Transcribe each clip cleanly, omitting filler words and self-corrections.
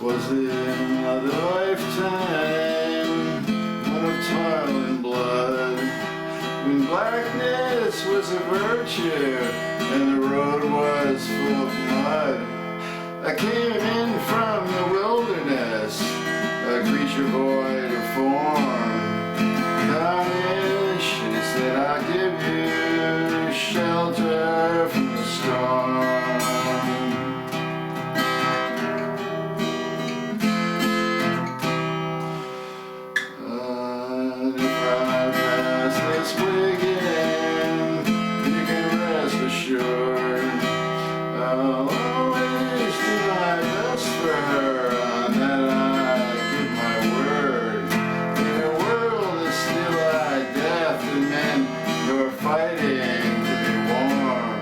'Twas in another lifetime, one of toil and blood, when blackness was a virtue and the road was full of mud. I came in from the wilderness, a creature void of form. Come in, she said, I'll give you shelter from the storm. I'll always do my best for her, on that I give my word. In her world is still like death and men who are fighting to be warm.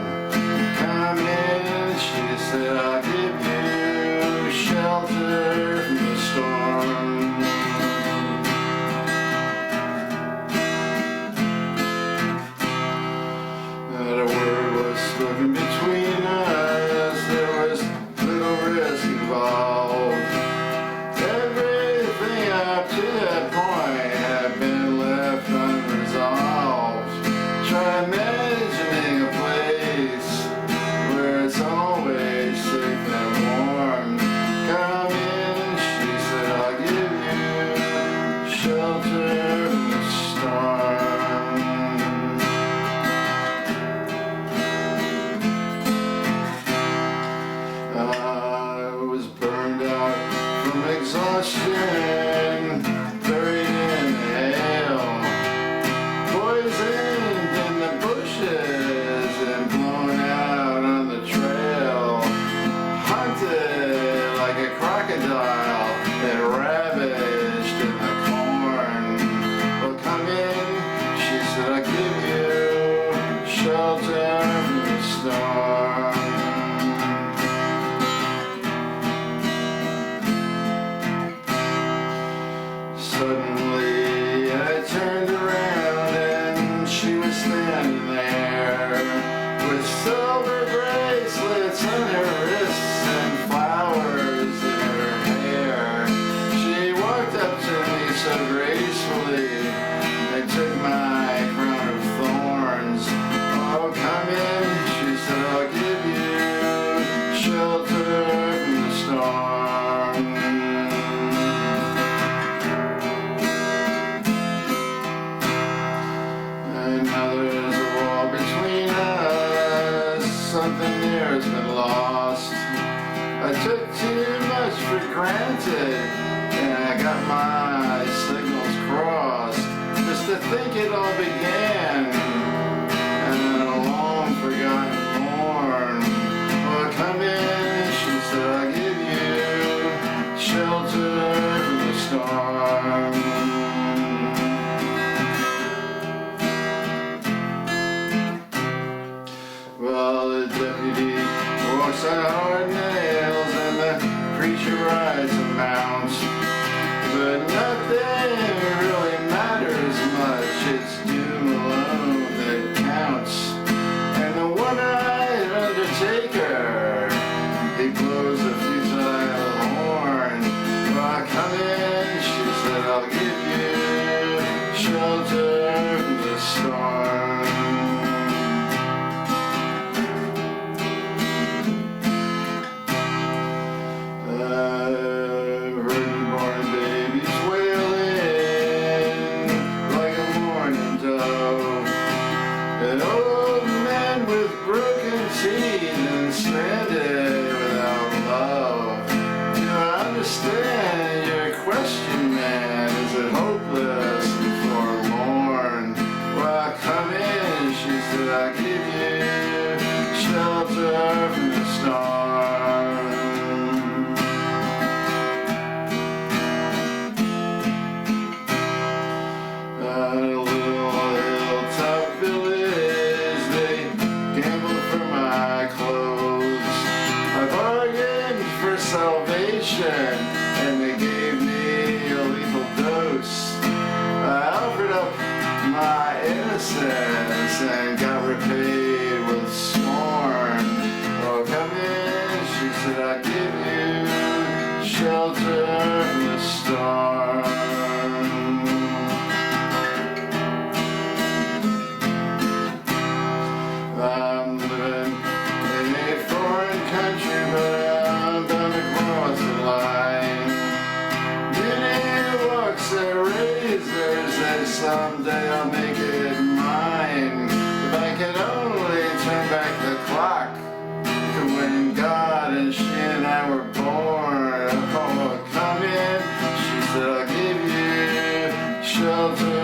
Come in, she said, I'll give you shelter from the storm. Not a word was spoken between us, there was little risk involved. Everything up to that point had been left unresolved. Try imagining a place where it's always safe and warm. Come in, she said, I'll give you shelter from the storm. I was burned out from exhaustion, buried in the hail, poisoned in the bushes and blown out on the trail, hunted like a crocodile and ravaged in the corn. Well, come in, she said, I'll give you shelter from the storm. Suddenly I turned around and she was standing there with silver bracelets on her wrists and flowers in her hair. She walked up to me so gracefully and took my crown of thorns. Oh, come in, she said, I'll give you shelter from the storm. Now there's a wall between us, something there has been lost. I took too much for granted, and I got my signals crossed. Just to think it all began, and a long forgotten morn. Well, come in, she said, I'll give you shelter from the storm. Well, the deputy walks on hard nails and the preacher rides and mounts. But nothing really matters much, it's doom alone that counts. And the one-eyed undertaker, he blows a futile horn. Well, come in, she said, I'll give you shelter from the storm. An old man with broken teeth and stranded without love. Do I understand your question, man? Is it someday I'll make it mine. If I could only turn back the clock to when God and she and I were born. Oh, come in, she said, I'll give you shelter.